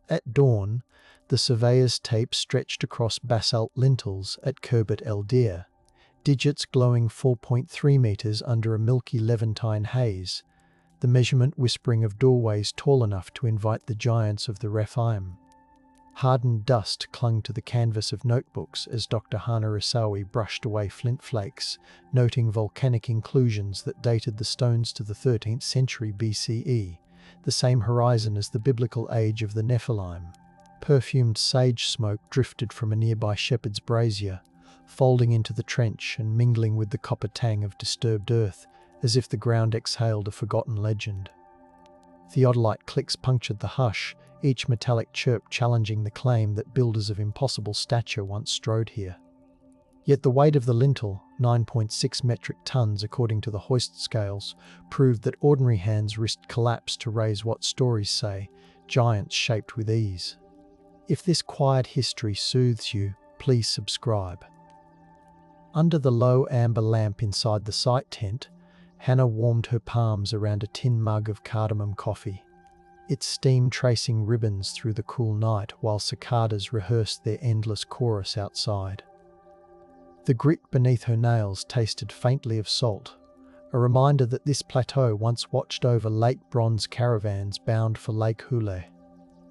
At dawn, the surveyor's tape stretched across basalt lintels at Khirbet el Dir, digits glowing 4.3 meters under a milky Levantine haze, the measurement whispering of doorways tall enough to invite the giants of the Rephaim. Hardened dust clung to the canvas of notebooks as Dr. Hana Rasawi brushed away flint flakes, noting volcanic inclusions that dated the stones to the 13th century BCE, the same horizon as the biblical age of the Nephilim. Perfumed sage smoke drifted from a nearby shepherd's brazier, folding into the trench and mingling with the copper tang of disturbed earth, as if the ground exhaled a forgotten legend. Theodolite clicks punctured the hush, each metallic chirp challenging the claim that builders of impossible stature once strode here. Yet the weight of the lintel, 9.6 metric tons according to the hoist scales, proved that ordinary hands risked collapse to raise what stories say, giants shaped with ease. If this quiet history soothes you, please subscribe. Under the low amber lamp inside the site tent, Hannah warmed her palms around a tin mug of cardamom coffee, its steam tracing ribbons through the cool night while cicadas rehearsed their endless chorus outside. The grit beneath her nails tasted faintly of salt, a reminder that this plateau once watched over late bronze caravans bound for Lake Hule.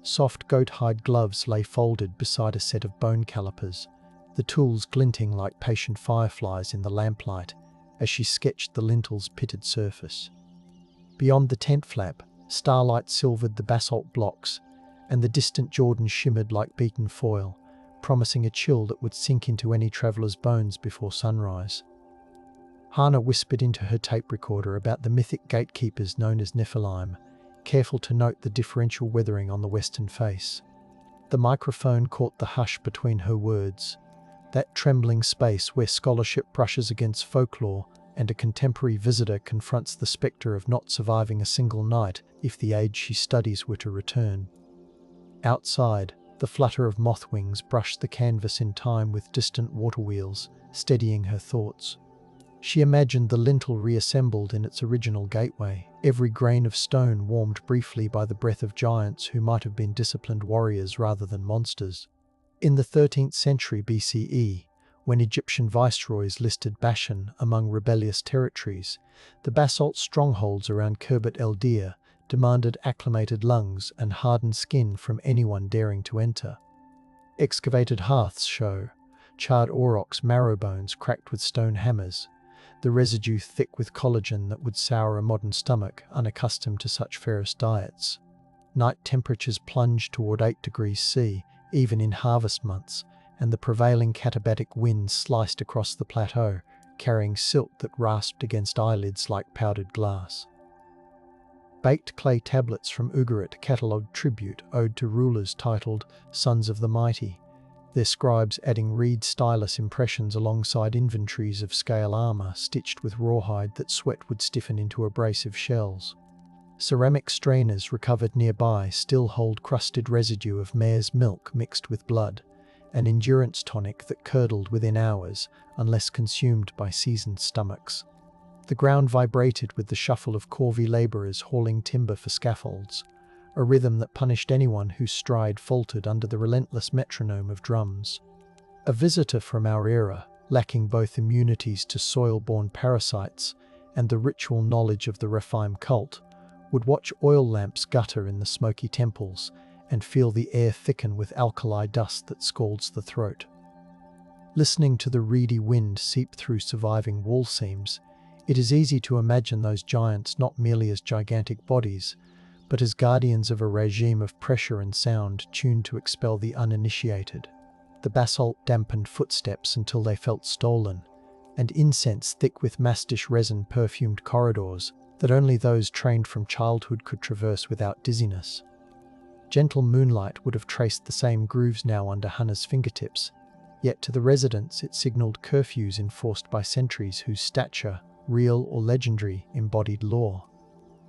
Soft goat-hide gloves lay folded beside a set of bone calipers, the tools glinting like patient fireflies in the lamplight as she sketched the lintel's pitted surface. Beyond the tent flap, starlight silvered the basalt blocks, and the distant Jordan shimmered like beaten foil, promising a chill that would sink into any traveller's bones before sunrise. Hana whispered into her tape recorder about the mythic gatekeepers known as Nephilim, careful to note the differential weathering on the western face. The microphone caught the hush between her words, that trembling space where scholarship brushes against folklore and a contemporary visitor confronts the spectre of not surviving a single night if the age she studies were to return. Outside, the flutter of moth wings brushed the canvas in time with distant water wheels, steadying her thoughts. She imagined the lintel reassembled in its original gateway, every grain of stone warmed briefly by the breath of giants who might have been disciplined warriors rather than monsters. In the 13th century BCE, when Egyptian viceroys listed Bashan among rebellious territories, the basalt strongholds around Khirbet el Dir demanded acclimated lungs and hardened skin from anyone daring to enter. Excavated hearths show charred aurochs marrow bones cracked with stone hammers, the residue thick with collagen that would sour a modern stomach unaccustomed to such ferrous diets. Night temperatures plunged toward 8 degrees C, even in harvest months, and the prevailing katabatic wind sliced across the plateau, carrying silt that rasped against eyelids like powdered glass. Baked clay tablets from Ugarit catalogued tribute ode to rulers titled Sons of the Mighty, their scribes adding reed stylus impressions alongside inventories of scale armor stitched with rawhide that sweat would stiffen into abrasive shells. Ceramic strainers recovered nearby still hold crusted residue of mare's milk mixed with blood, an endurance tonic that curdled within hours unless consumed by seasoned stomachs. The ground vibrated with the shuffle of corvée labourers hauling timber for scaffolds, a rhythm that punished anyone whose stride faltered under the relentless metronome of drums. A visitor from our era, lacking both immunities to soil-borne parasites and the ritual knowledge of the Rephaim cult, would watch oil lamps gutter in the smoky temples and feel the air thicken with alkali dust that scalds the throat. Listening to the reedy wind seep through surviving wall seams, it is easy to imagine those giants not merely as gigantic bodies, but as guardians of a regime of pressure and sound tuned to expel the uninitiated. The basalt dampened footsteps until they felt stolen, and incense thick with mastish resin perfumed corridors that only those trained from childhood could traverse without dizziness. Gentle moonlight would have traced the same grooves now under Hannah's fingertips, yet to the residents it signaled curfews enforced by sentries whose stature, real or legendary, embodied law.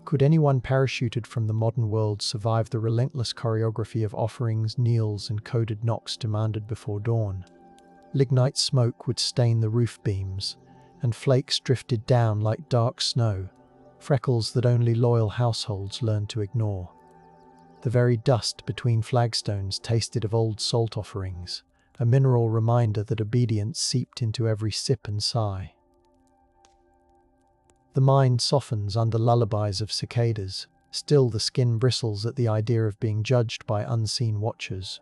Could anyone parachuted from the modern world survive the relentless choreography of offerings, kneels, and coded knocks demanded before dawn? Lignite smoke would stain the roof beams, and flakes drifted down like dark snow, freckles that only loyal households learned to ignore. The very dust between flagstones tasted of old salt offerings, a mineral reminder that obedience seeped into every sip and sigh. The mind softens under lullabies of cicadas. Still, the skin bristles at the idea of being judged by unseen watchers.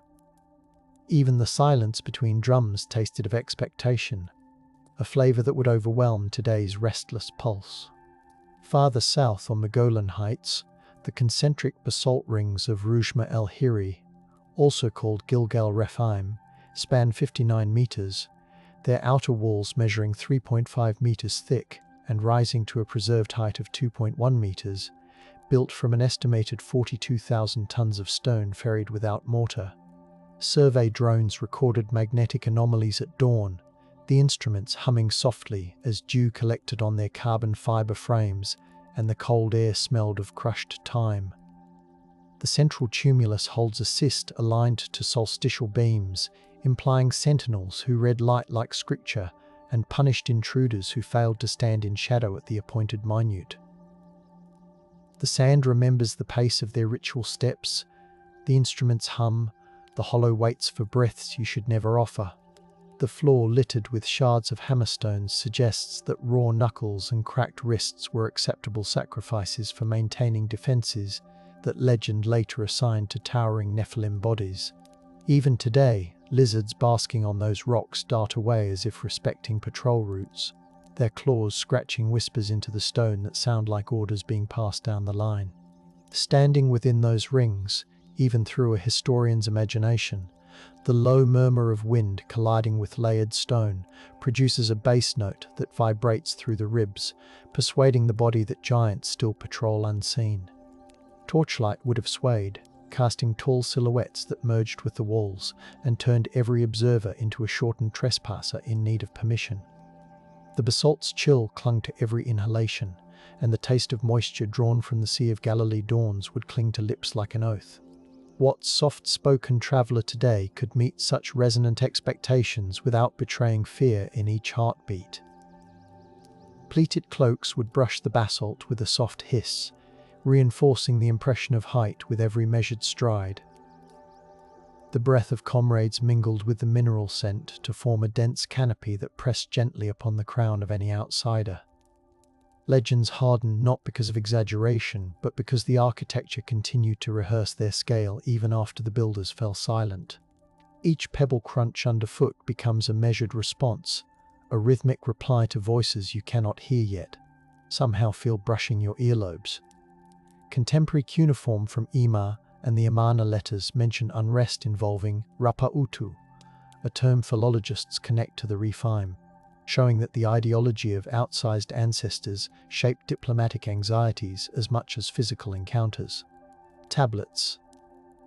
Even the silence between drums tasted of expectation, a flavor that would overwhelm today's restless pulse. Farther south on the Golan Heights, the concentric basalt rings of Rujma el-Hiri, also called Gilgal Rephaim, span 59 meters, their outer walls measuring 3.5 meters thick and rising to a preserved height of 2.1 meters, built from an estimated 42,000 tons of stone ferried without mortar. Survey drones recorded magnetic anomalies at dawn, the instruments humming softly as dew collected on their carbon fiber frames and the cold air smelled of crushed thyme. The central tumulus holds a cyst aligned to solstitial beams, implying sentinels who read light like scripture and punished intruders who failed to stand in shadow at the appointed minute. The sand remembers the pace of their ritual steps, the instruments hum, the hollow waits for breaths you should never offer. The floor littered with shards of hammerstones suggests that raw knuckles and cracked wrists were acceptable sacrifices for maintaining defenses that legend later assigned to towering Nephilim bodies. Even today, lizards basking on those rocks dart away as if respecting patrol routes, their claws scratching whispers into the stone that sound like orders being passed down the line. Standing within those rings, even through a historian's imagination, the low murmur of wind colliding with layered stone produces a bass note that vibrates through the ribs, persuading the body that giants still patrol unseen. Torchlight would have swayed, casting tall silhouettes that merged with the walls and turned every observer into a shortened trespasser in need of permission. The basalt's chill clung to every inhalation, and the taste of moisture drawn from the Sea of Galilee dawns would cling to lips like an oath. What soft-spoken traveller today could meet such resonant expectations without betraying fear in each heartbeat? Pleated cloaks would brush the basalt with a soft hiss, reinforcing the impression of height with every measured stride. The breath of comrades mingled with the mineral scent to form a dense canopy that pressed gently upon the crown of any outsider. Legends hardened not because of exaggeration, but because the architecture continued to rehearse their scale even after the builders fell silent. Each pebble crunch underfoot becomes a measured response, a rhythmic reply to voices you cannot hear yet, somehow feel brushing your earlobes. Contemporary cuneiform from Ima and the Amana letters mention unrest involving Rapa-Utu, a term philologists connect to the Rephaim, showing that the ideology of outsized ancestors shaped diplomatic anxieties as much as physical encounters. Tablets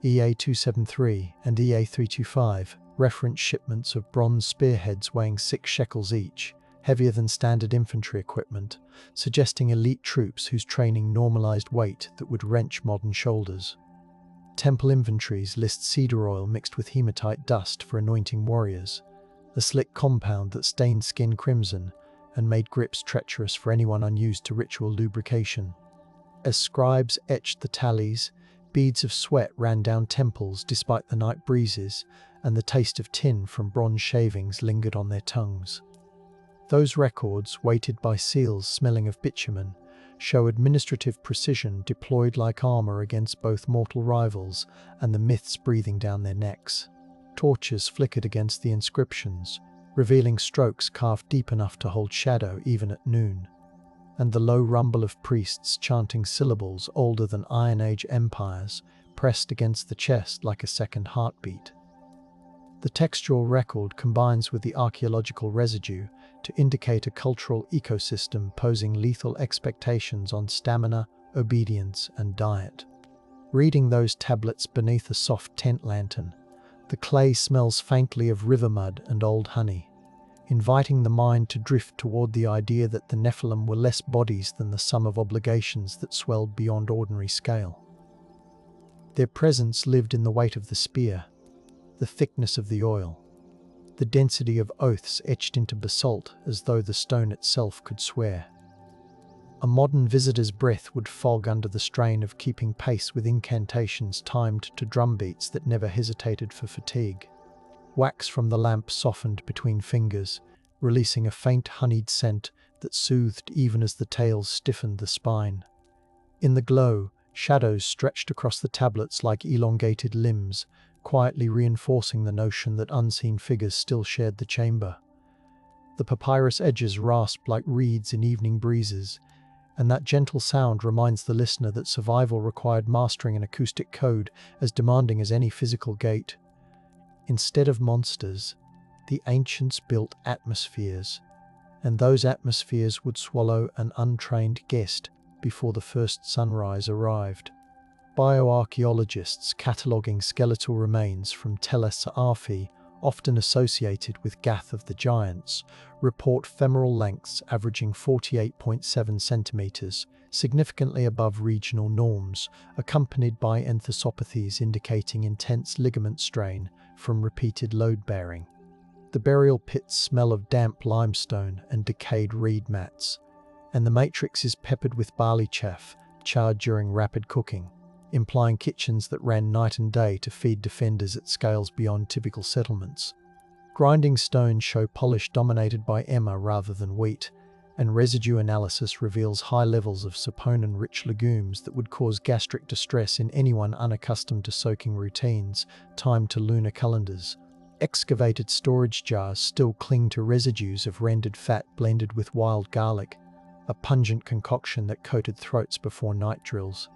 EA-273 and EA-325 reference shipments of bronze spearheads weighing 6 shekels each, heavier than standard infantry equipment, suggesting elite troops whose training normalized weight that would wrench modern shoulders. Temple inventories list cedar oil mixed with hematite dust for anointing warriors, a slick compound that stained skin crimson and made grips treacherous for anyone unused to ritual lubrication. As scribes etched the tallies, beads of sweat ran down temples despite the night breezes, and the taste of tin from bronze shavings lingered on their tongues. Those records, weighted by seals smelling of bitumen, show administrative precision deployed like armor against both mortal rivals and the myths breathing down their necks. Torches flickered against the inscriptions, revealing strokes carved deep enough to hold shadow even at noon, and the low rumble of priests chanting syllables older than Iron Age empires pressed against the chest like a second heartbeat. The textual record combines with the archaeological residue to indicate a cultural ecosystem posing lethal expectations on stamina, obedience, and diet. Reading those tablets beneath a soft tent lantern, the clay smells faintly of river mud and old honey, inviting the mind to drift toward the idea that the Nephilim were less bodies than the sum of obligations that swelled beyond ordinary scale. Their presence lived in the weight of the spear, the thickness of the oil, the density of oaths etched into basalt as though the stone itself could swear. A modern visitor's breath would fog under the strain of keeping pace with incantations timed to drum beats that never hesitated for fatigue. Wax from the lamp softened between fingers, releasing a faint honeyed scent that soothed even as the tales stiffened the spine. In the glow, shadows stretched across the tablets like elongated limbs, quietly reinforcing the notion that unseen figures still shared the chamber. The papyrus edges rasped like reeds in evening breezes, and that gentle sound reminds the listener that survival required mastering an acoustic code as demanding as any physical gate. Instead of monsters, the ancients built atmospheres, and those atmospheres would swallow an untrained guest before the first sunrise arrived. Bioarchaeologists cataloguing skeletal remains from Tel Es-Sa'afi, often associated with Gath of the Giants, report femoral lengths averaging 48.7 centimeters, significantly above regional norms, accompanied by enthesopathies indicating intense ligament strain from repeated load-bearing. The burial pits smell of damp limestone and decayed reed mats, and the matrix is peppered with barley chaff, charred during rapid cooking, implying kitchens that ran night and day to feed defenders at scales beyond typical settlements. Grinding stones show polish dominated by emmer rather than wheat, and residue analysis reveals high levels of saponin-rich legumes that would cause gastric distress in anyone unaccustomed to soaking routines timed to lunar calendars. Excavated storage jars still cling to residues of rendered fat blended with wild garlic, a pungent concoction that coated throats before night drills.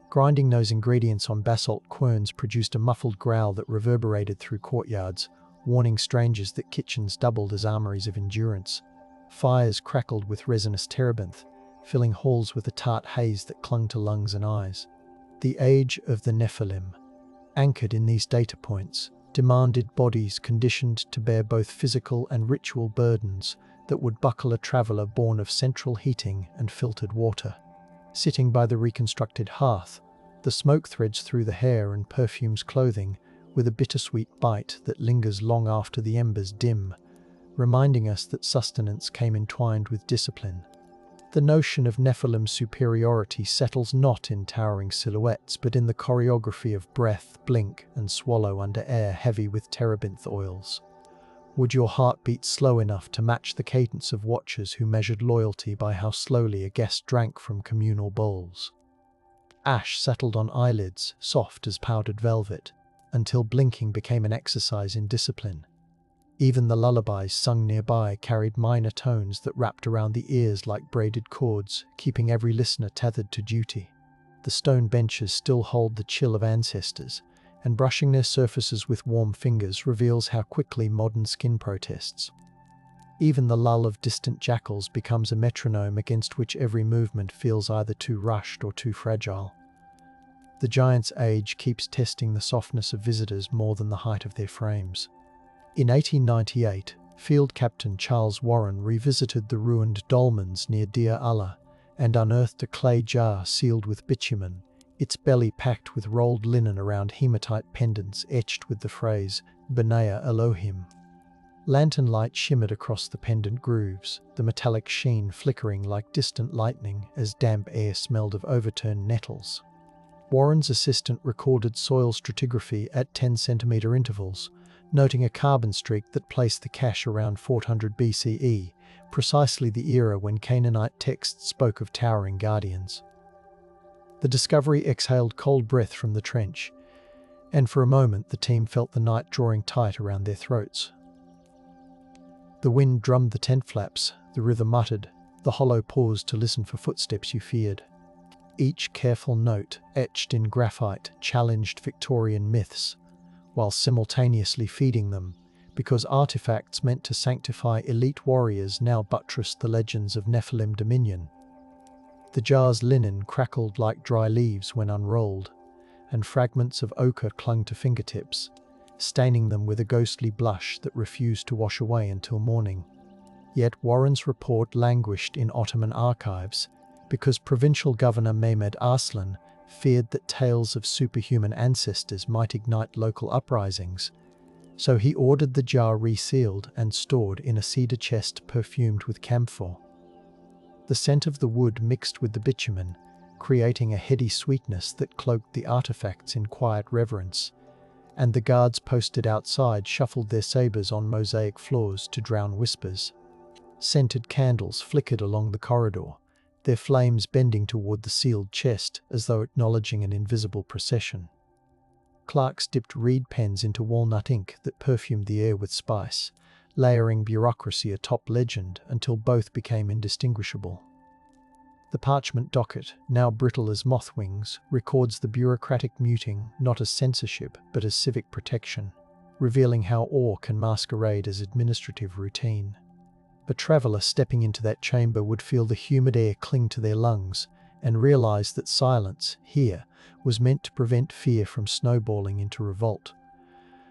Grinding those ingredients on basalt querns produced a muffled growl that reverberated through courtyards, warning strangers that kitchens doubled as armories of endurance. Fires crackled with resinous terebinth, filling halls with a tart haze that clung to lungs and eyes. The age of the Nephilim, anchored in these data points, demanded bodies conditioned to bear both physical and ritual burdens that would buckle a traveller born of central heating and filtered water. Sitting by the reconstructed hearth, the smoke threads through the hair and perfumes clothing with a bittersweet bite that lingers long after the embers dim, reminding us that sustenance came entwined with discipline. The notion of Nephilim superiority settles not in towering silhouettes, but in the choreography of breath, blink, and swallow under air heavy with terebinth oils. Would your heart beat slow enough to match the cadence of watchers who measured loyalty by how slowly a guest drank from communal bowls? Ash settled on eyelids, soft as powdered velvet, until blinking became an exercise in discipline. Even the lullabies sung nearby carried minor tones that wrapped around the ears like braided cords, keeping every listener tethered to duty. The stone benches still hold the chill of ancestors, and brushing their surfaces with warm fingers reveals how quickly modern skin protests. Even the lull of distant jackals becomes a metronome against which every movement feels either too rushed or too fragile. The giant's age keeps testing the softness of visitors more than the height of their frames. In 1898, Field Captain Charles Warren revisited the ruined dolmens near Deir Allah and unearthed a clay jar sealed with bitumen, its belly packed with rolled linen around hematite pendants etched with the phrase, Benaya Elohim. Lantern light shimmered across the pendant grooves, the metallic sheen flickering like distant lightning as damp air smelled of overturned nettles. Warren's assistant recorded soil stratigraphy at 10-centimeter intervals, noting a carbon streak that placed the cache around 400 BCE, precisely the era when Canaanite texts spoke of towering guardians. The discovery exhaled cold breath from the trench, and for a moment the team felt the night drawing tight around their throats. The wind drummed the tent flaps, the river muttered, the hollow paused to listen for footsteps you feared. Each careful note, etched in graphite, challenged Victorian myths, while simultaneously feeding them, because artifacts meant to sanctify elite warriors now buttressed the legends of Nephilim dominion. The jar's linen crackled like dry leaves when unrolled, and fragments of ochre clung to fingertips, staining them with a ghostly blush that refused to wash away until morning. Yet Warren's report languished in Ottoman archives, because Provincial Governor Mehmed Arslan feared that tales of superhuman ancestors might ignite local uprisings, so he ordered the jar resealed and stored in a cedar chest perfumed with camphor. The scent of the wood mixed with the bitumen, creating a heady sweetness that cloaked the artifacts in quiet reverence, and the guards posted outside shuffled their sabers on mosaic floors to drown whispers. Scented candles flickered along the corridor, their flames bending toward the sealed chest as though acknowledging an invisible procession. Clerks dipped reed pens into walnut ink that perfumed the air with spice, layering bureaucracy atop legend until both became indistinguishable. The parchment docket, now brittle as moth wings, records the bureaucratic muting not as censorship but as civic protection, revealing how awe can masquerade as administrative routine. A traveller stepping into that chamber would feel the humid air cling to their lungs and realise that silence, here, was meant to prevent fear from snowballing into revolt.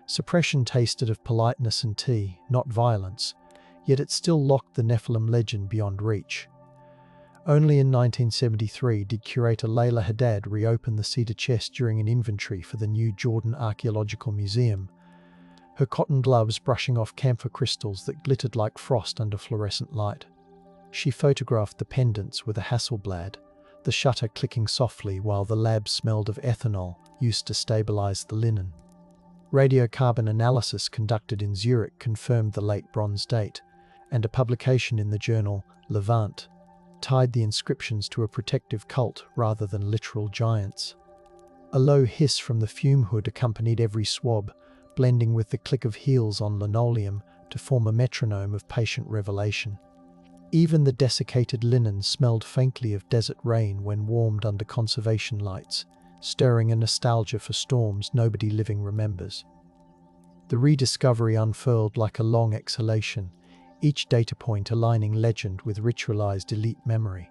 Suppression tasted of politeness and tea, not violence, yet it still locked the Nephilim legend beyond reach. Only in 1973 did curator Layla Haddad reopen the cedar chest during an inventory for the new Jordan Archaeological Museum, her cotton gloves brushing off camphor crystals that glittered like frost under fluorescent light. She photographed the pendants with a Hasselblad, the shutter clicking softly while the lab smelled of ethanol used to stabilize the linen. Radiocarbon analysis conducted in Zurich confirmed the late Bronze date, and a publication in the journal Levant tied the inscriptions to a protective cult rather than literal giants. A low hiss from the fume hood accompanied every swab, blending with the click of heels on linoleum to form a metronome of patient revelation. Even the desiccated linen smelled faintly of desert rain when warmed under conservation lights, stirring a nostalgia for storms nobody living remembers. The rediscovery unfurled like a long exhalation, each data point aligning legend with ritualized elite memory.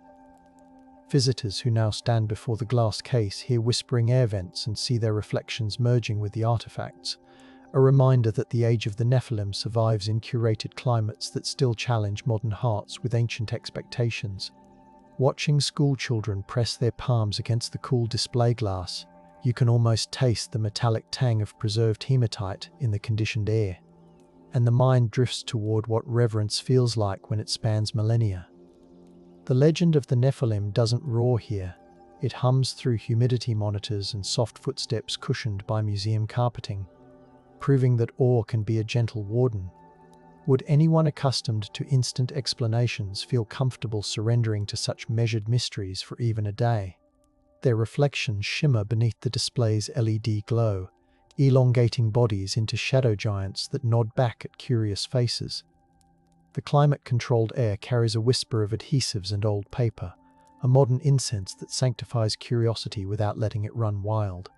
Visitors who now stand before the glass case hear whispering air vents and see their reflections merging with the artifacts, a reminder that the age of the Nephilim survives in curated climates that still challenge modern hearts with ancient expectations. Watching schoolchildren press their palms against the cool display glass, you can almost taste the metallic tang of preserved hematite in the conditioned air. And the mind drifts toward what reverence feels like when it spans millennia. The legend of the Nephilim doesn't roar here. It hums through humidity monitors and soft footsteps cushioned by museum carpeting, proving that awe can be a gentle warden. Would anyone accustomed to instant explanations feel comfortable surrendering to such measured mysteries for even a day? Their reflections shimmer beneath the display's LED glow, elongating bodies into shadow giants that nod back at curious faces. The climate-controlled air carries a whisper of adhesives and old paper, a modern incense that sanctifies curiosity without letting it run wild.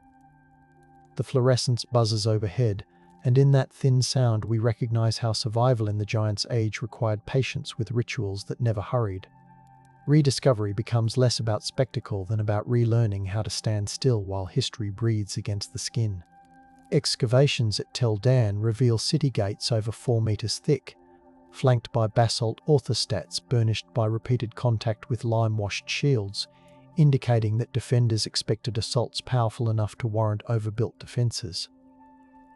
The fluorescence buzzes overhead, and in that thin sound we recognize how survival in the giant's age required patience with rituals that never hurried. Rediscovery becomes less about spectacle than about relearning how to stand still while history breathes against the skin. Excavations at Tel Dan reveal city gates over 4 meters thick, flanked by basalt orthostats burnished by repeated contact with lime-washed shields, indicating that defenders expected assaults powerful enough to warrant overbuilt defenses.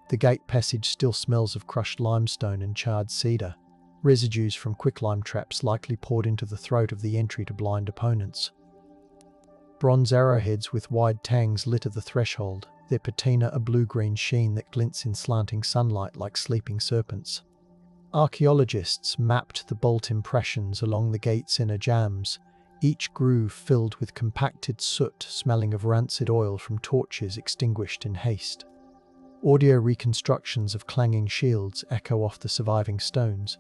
The gate passage still smells of crushed limestone and charred cedar, residues from quicklime traps likely poured into the throat of the entry to blind opponents. Bronze arrowheads with wide tangs litter the threshold, their patina a blue-green sheen that glints in slanting sunlight like sleeping serpents. Archaeologists mapped the bolt impressions along the gate's inner jambs, each groove filled with compacted soot smelling of rancid oil from torches extinguished in haste. Audio reconstructions of clanging shields echo off the surviving stones,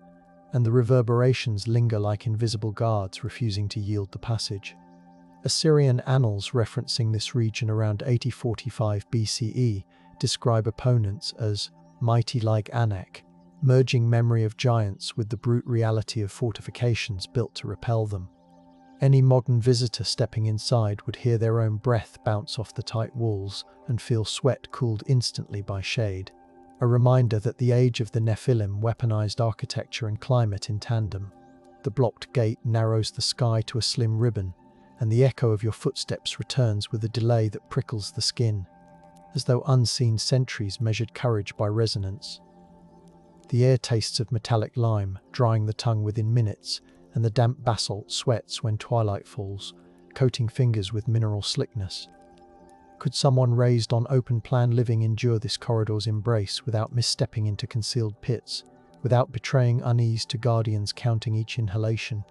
and the reverberations linger like invisible guards refusing to yield the passage. Assyrian annals referencing this region around 8045 BCE describe opponents as mighty like Anak, merging memory of giants with the brute reality of fortifications built to repel them. Any modern visitor stepping inside would hear their own breath bounce off the tight walls and feel sweat cooled instantly by shade, a reminder that the age of the Nephilim weaponized architecture and climate in tandem. The blocked gate narrows the sky to a slim ribbon, and the echo of your footsteps returns with a delay that prickles the skin, as though unseen sentries measured courage by resonance. The air tastes of metallic lime, drying the tongue within minutes, and the damp basalt sweats when twilight falls, coating fingers with mineral slickness. Could someone raised on open-plan living endure this corridor's embrace without misstepping into concealed pits, without betraying unease to guardians counting each inhalation?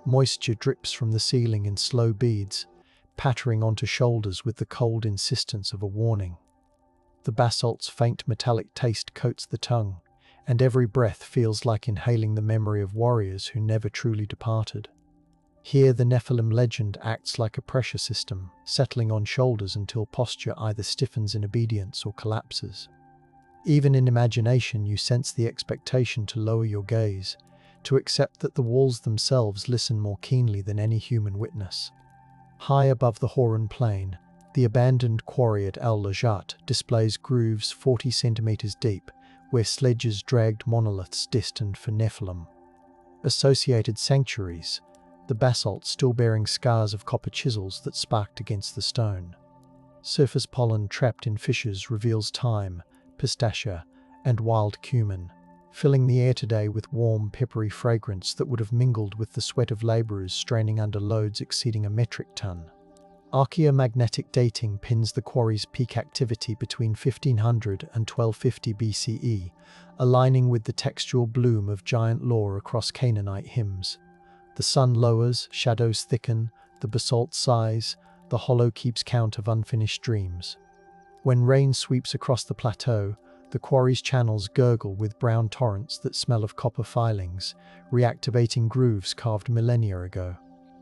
Moisture drips from the ceiling in slow beads, pattering onto shoulders with the cold insistence of a warning. The basalt's faint metallic taste coats the tongue, and every breath feels like inhaling the memory of warriors who never truly departed. Here the Nephilim legend acts like a pressure system, settling on shoulders until posture either stiffens in obedience or collapses. Even in imagination you sense the expectation to lower your gaze, to accept that the walls themselves listen more keenly than any human witness. High above the Horan plain, the abandoned quarry at Al-Lajat displays grooves 40 centimeters deep, where sledges dragged monoliths destined for Nephilim. Associated sanctuaries, the basalt still bearing scars of copper chisels that sparked against the stone. Surface pollen trapped in fissures reveals thyme, pistachia, and wild cumin, filling the air today with warm, peppery fragrance that would have mingled with the sweat of labourers straining under loads exceeding a metric ton. Archaeomagnetic dating pins the quarry's peak activity between 1500 and 1250 BCE, aligning with the textual bloom of giant lore across Canaanite hymns. The sun lowers, shadows thicken, the basalt sighs, the hollow keeps count of unfinished dreams. When rain sweeps across the plateau, the quarry's channels gurgle with brown torrents that smell of copper filings, reactivating grooves carved millennia ago.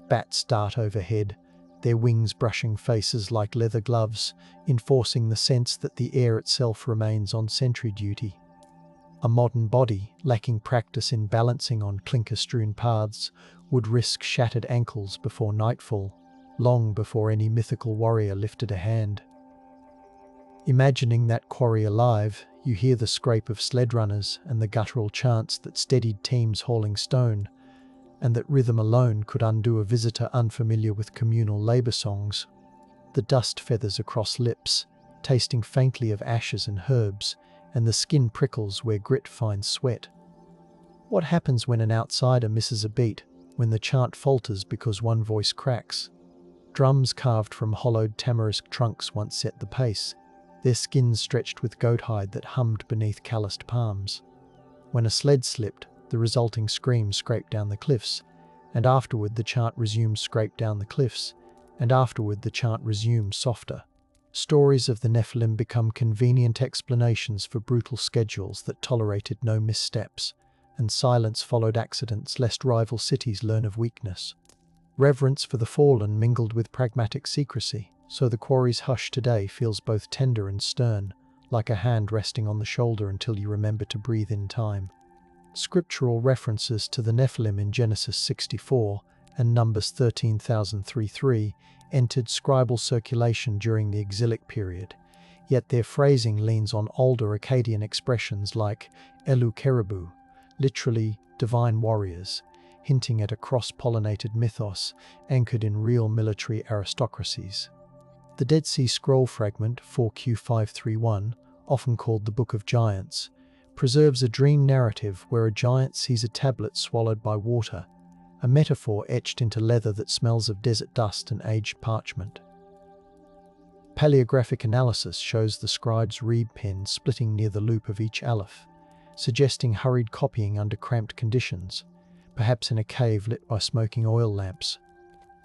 Bats dart overhead, their wings brushing faces like leather gloves, enforcing the sense that the air itself remains on sentry duty. A modern body, lacking practice in balancing on clinker-strewn paths, would risk shattered ankles before nightfall, long before any mythical warrior lifted a hand. Imagining that quarry alive, you hear the scrape of sled runners and the guttural chants that steadied teams hauling stone, and that rhythm alone could undo a visitor unfamiliar with communal labour songs. The dust feathers across lips, tasting faintly of ashes and herbs, and the skin prickles where grit finds sweat. What happens when an outsider misses a beat, when the chant falters because one voice cracks? Drums carved from hollowed tamarisk trunks once set the pace, their skins stretched with goat hide that hummed beneath calloused palms. When a sled slipped, the resulting scream scraped down the cliffs, and afterward the chant resumed scraped down the cliffs, and afterward the chant resumed softer. Stories of the Nephilim become convenient explanations for brutal schedules that tolerated no missteps, and silence followed accidents lest rival cities learn of weakness. Reverence for the fallen mingled with pragmatic secrecy, so the quarry's hush today feels both tender and stern, like a hand resting on the shoulder until you remember to breathe in time. Scriptural references to the Nephilim in Genesis 64 and Numbers 13,033 entered scribal circulation during the exilic period, yet their phrasing leans on older Akkadian expressions like Elu Kerubu, literally divine warriors, hinting at a cross-pollinated mythos anchored in real military aristocracies. The Dead Sea Scroll fragment 4Q531, often called the Book of Giants, preserves a dream narrative where a giant sees a tablet swallowed by water, a metaphor etched into leather that smells of desert dust and aged parchment. Paleographic analysis shows the scribe's reed pen splitting near the loop of each aleph, suggesting hurried copying under cramped conditions, perhaps in a cave lit by smoking oil lamps.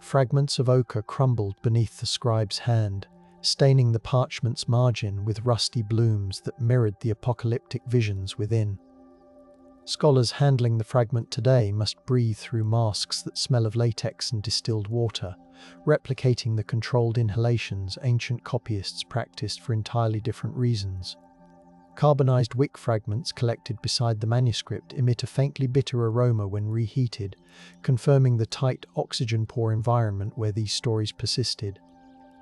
Fragments of ochre crumbled beneath the scribe's hand, staining the parchment's margin with rusty blooms that mirrored the apocalyptic visions within. Scholars handling the fragment today must breathe through masks that smell of latex and distilled water, replicating the controlled inhalations ancient copyists practiced for entirely different reasons. Carbonized wick fragments collected beside the manuscript emit a faintly bitter aroma when reheated, confirming the tight, oxygen-poor environment where these stories persisted.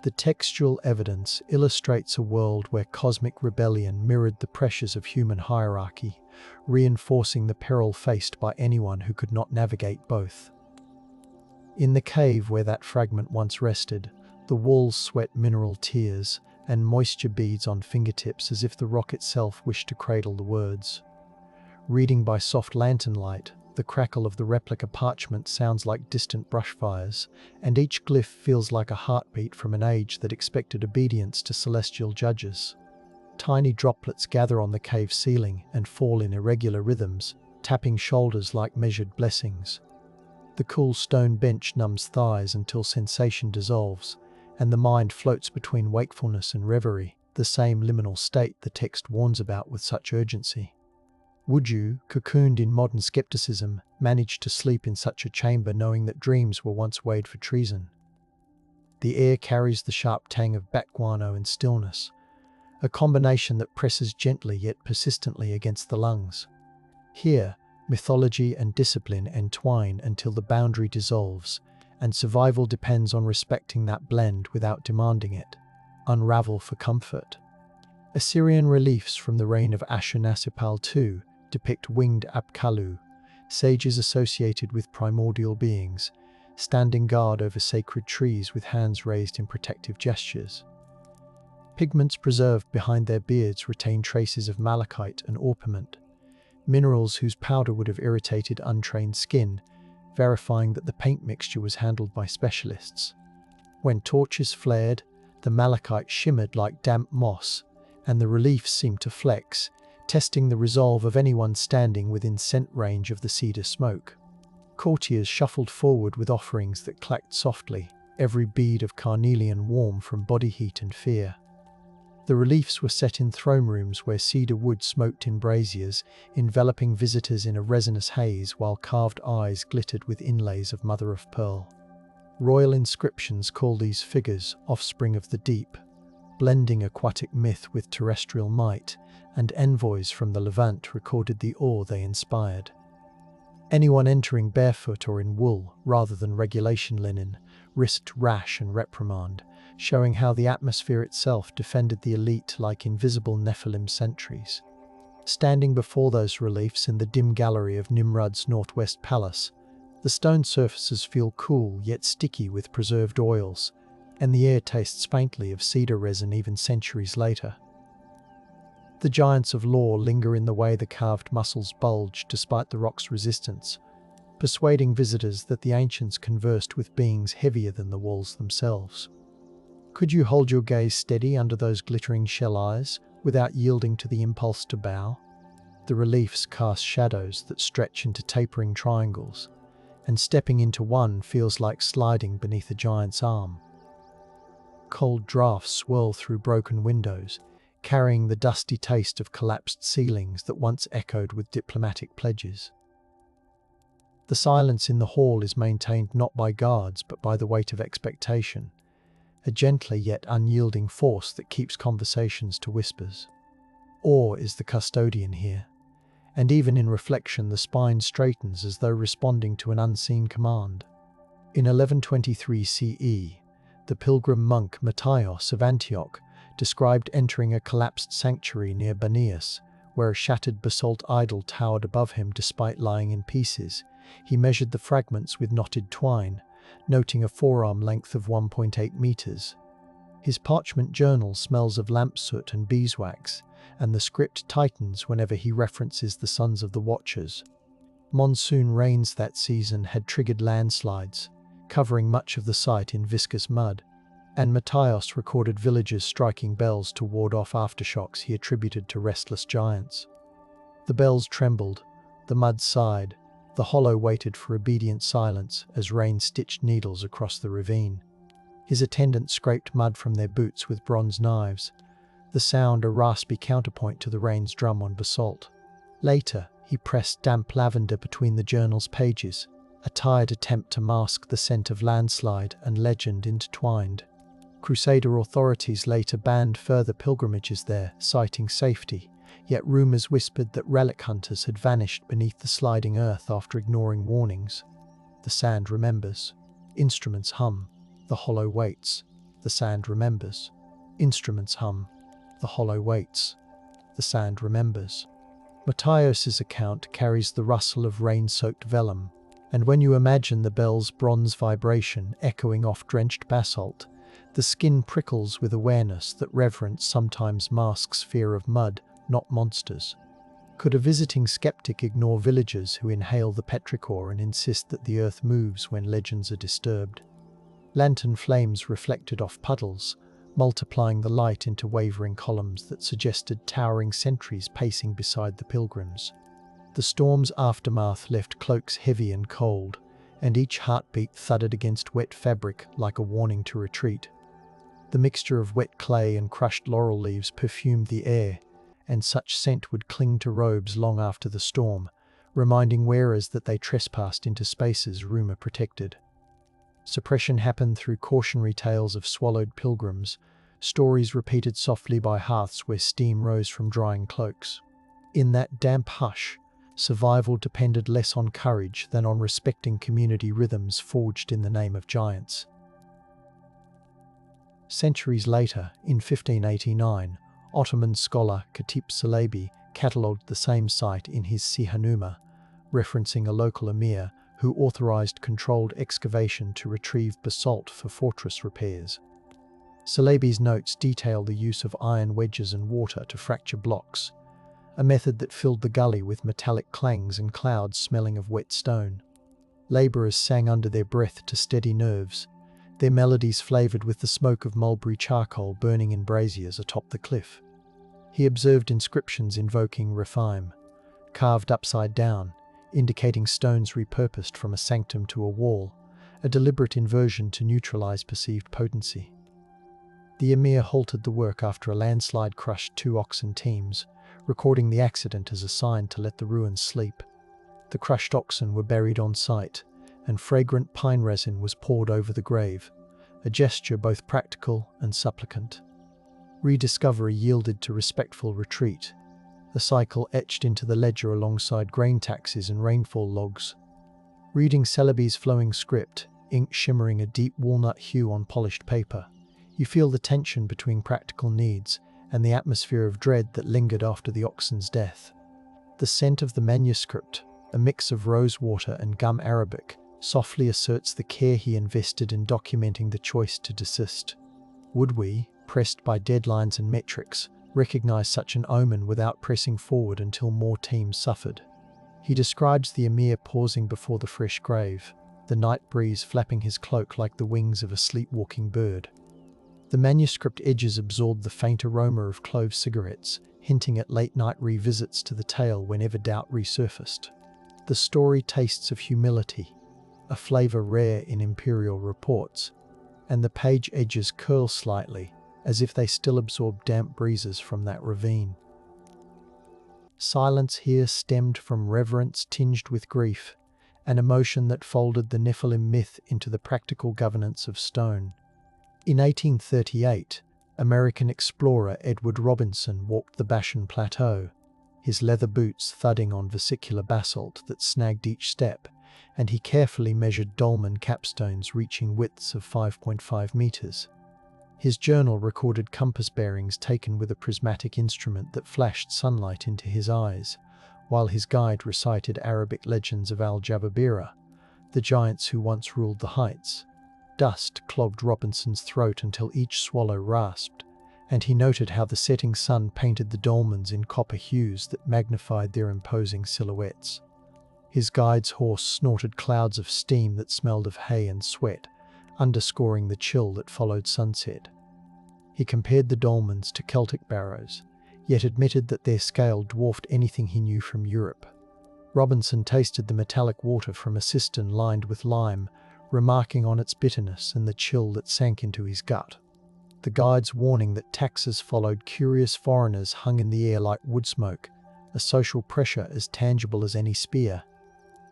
The textual evidence illustrates a world where cosmic rebellion mirrored the pressures of human hierarchy, reinforcing the peril faced by anyone who could not navigate both. In the cave where that fragment once rested, the walls sweat mineral tears, and moisture beads on fingertips as if the rock itself wished to cradle the words. Reading by soft lantern light, The crackle of the replica parchment sounds like distant brushfires, and each glyph feels like a heartbeat from an age that expected obedience to celestial judges. Tiny droplets gather on the cave ceiling and fall in irregular rhythms, tapping shoulders like measured blessings. The cool stone bench numbs thighs until sensation dissolves, and the mind floats between wakefulness and reverie, the same liminal state the text warns about with such urgency. Would you, cocooned in modern skepticism, manage to sleep in such a chamber knowing that dreams were once weighed for treason? The air carries the sharp tang of bat guano and stillness, a combination that presses gently yet persistently against the lungs. Here, mythology and discipline entwine until the boundary dissolves, and survival depends on respecting that blend without demanding it. Unravel for comfort. Assyrian reliefs from the reign of Ashurnasirpal II depict winged apkallu, sages associated with primordial beings, standing guard over sacred trees with hands raised in protective gestures. Pigments preserved behind their beards retain traces of malachite and orpiment, minerals whose powder would have irritated untrained skin, verifying that the paint mixture was handled by specialists. When torches flared, the malachite shimmered like damp moss, and the reliefs seemed to flex, testing the resolve of anyone standing within scent range of the cedar smoke. Courtiers shuffled forward with offerings that clacked softly, every bead of carnelian warm from body heat and fear. The reliefs were set in throne rooms where cedar wood smoked in braziers, enveloping visitors in a resinous haze while carved eyes glittered with inlays of mother of pearl. Royal inscriptions call these figures offspring of the deep, blending aquatic myth with terrestrial might, and envoys from the Levant recorded the awe they inspired. Anyone entering barefoot or in wool, rather than regulation linen, risked rash and reprimand, showing how the atmosphere itself defended the elite like invisible Nephilim sentries. Standing before those reliefs in the dim gallery of Nimrud's northwest palace, the stone surfaces feel cool yet sticky with preserved oils, and the air tastes faintly of cedar resin even centuries later. The giants of lore linger in the way the carved muscles bulge despite the rock's resistance, persuading visitors that the ancients conversed with beings heavier than the walls themselves. Could you hold your gaze steady under those glittering shell eyes without yielding to the impulse to bow? The reliefs cast shadows that stretch into tapering triangles, and stepping into one feels like sliding beneath a giant's arm. Cold drafts swirl through broken windows, carrying the dusty taste of collapsed ceilings that once echoed with diplomatic pledges. The silence in the hall is maintained not by guards but by the weight of expectation, a gentler yet unyielding force that keeps conversations to whispers. Awe is the custodian here, and even in reflection the spine straightens as though responding to an unseen command. In 1123 CE, the pilgrim monk Matthias of Antioch described entering a collapsed sanctuary near Banias, where a shattered basalt idol towered above him despite lying in pieces. He measured the fragments with knotted twine, noting a forearm length of 1.8 meters. His parchment journal smells of lamp soot and beeswax, and the script tightens whenever he references the Sons of the Watchers. Monsoon rains that season had triggered landslides, covering much of the site in viscous mud, and Matthias recorded villagers striking bells to ward off aftershocks he attributed to restless giants. The bells trembled, the mud sighed, the hollow waited for obedient silence as rain stitched needles across the ravine. His attendants scraped mud from their boots with bronze knives, the sound a raspy counterpoint to the rain's drum on basalt. Later, he pressed damp lavender between the journal's pages, a tired attempt to mask the scent of landslide and legend intertwined. Crusader authorities later banned further pilgrimages there, citing safety, yet rumors whispered that relic hunters had vanished beneath the sliding earth after ignoring warnings. The sand remembers. Instruments hum. The hollow waits. The sand remembers. Instruments hum. The hollow waits. The sand remembers. Matthias's account carries the rustle of rain-soaked vellum, and when you imagine the bell's bronze vibration echoing off drenched basalt, the skin prickles with awareness that reverence sometimes masks fear of mud, not monsters. Could a visiting skeptic ignore villagers who inhale the petrichor and insist that the earth moves when legends are disturbed? Lantern flames reflected off puddles, multiplying the light into wavering columns that suggested towering sentries pacing beside the pilgrims. The storm's aftermath left cloaks heavy and cold, and each heartbeat thudded against wet fabric like a warning to retreat. The mixture of wet clay and crushed laurel leaves perfumed the air, and such scent would cling to robes long after the storm, reminding wearers that they trespassed into spaces rumor protected. Suppression happened through cautionary tales of swallowed pilgrims, stories repeated softly by hearths where steam rose from drying cloaks. In that damp hush, survival depended less on courage than on respecting community rhythms forged in the name of giants. Centuries later, in 1589, Ottoman scholar Khatib Salebi catalogued the same site in his Sihanuma, referencing a local emir who authorized controlled excavation to retrieve basalt for fortress repairs. Salebi's notes detail the use of iron wedges and water to fracture blocks, a method that filled the gully with metallic clangs and clouds smelling of wet stone. Labourers sang under their breath to steady nerves, their melodies flavoured with the smoke of mulberry charcoal burning in braziers atop the cliff. He observed inscriptions invoking Rephaim, carved upside down, indicating stones repurposed from a sanctum to a wall, a deliberate inversion to neutralize perceived potency. The emir halted the work after a landslide crushed 2 oxen teams, recording the accident as a sign to let the ruins sleep. The crushed oxen were buried on site, and fragrant pine resin was poured over the grave, a gesture both practical and supplicant. Rediscovery yielded to respectful retreat, a cycle etched into the ledger alongside grain taxes and rainfall logs. Reading Celebi's flowing script, ink shimmering a deep walnut hue on polished paper, you feel the tension between practical needs and the atmosphere of dread that lingered after the oxen's death. The scent of the manuscript, a mix of rosewater and gum arabic, softly asserts the care he invested in documenting the choice to desist. Would we, pressed by deadlines and metrics, recognize such an omen without pressing forward until more teams suffered? He describes the emir pausing before the fresh grave, the night breeze flapping his cloak like the wings of a sleepwalking bird. The manuscript edges absorb the faint aroma of clove cigarettes, hinting at late-night revisits to the tale whenever doubt resurfaced. The story tastes of humility, a flavour rare in imperial reports, and the page edges curl slightly, as if they still absorb damp breezes from that ravine. Silence here stemmed from reverence tinged with grief, an emotion that folded the Nephilim myth into the practical governance of stone. In 1838, American explorer Edward Robinson walked the Bashan Plateau, his leather boots thudding on vesicular basalt that snagged each step, and he carefully measured dolmen capstones reaching widths of 5.5 meters. His journal recorded compass bearings taken with a prismatic instrument that flashed sunlight into his eyes, while his guide recited Arabic legends of Al-Jababira, the giants who once ruled the heights. Dust clogged Robinson's throat until each swallow rasped, and he noted how the setting sun painted the dolmens in copper hues that magnified their imposing silhouettes. His guide's horse snorted clouds of steam that smelled of hay and sweat, underscoring the chill that followed sunset. He compared the dolmens to Celtic barrows, yet admitted that their scale dwarfed anything he knew from Europe. Robinson tasted the metallic water from a cistern lined with lime, remarking on its bitterness and the chill that sank into his gut. The guide's warning that taxes followed curious foreigners hung in the air like wood smoke, a social pressure as tangible as any spear.